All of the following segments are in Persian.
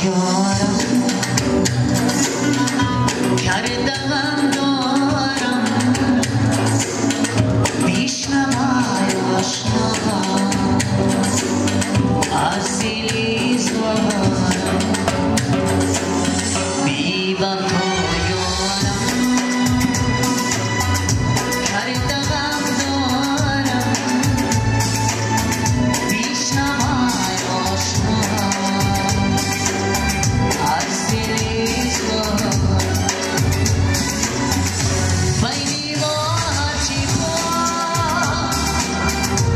یارم کردم دارم بیشنوای آشنا از دلی زارم بی وفا یارم کردم دارم بیشنوای آشنا از دلی زارم بینی با هرچی با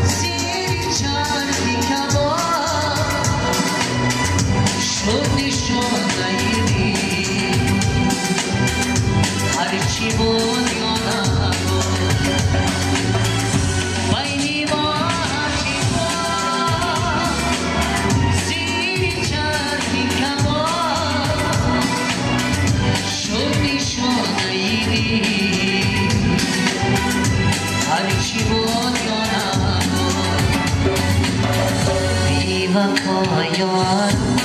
زیر چرخی کباب شدی شدهیدی هرچی بود یا نبود بینی با هرچی با زیر چرخی کباب شدی شدهیدی هرچی بود یا نبود بی وفا یارم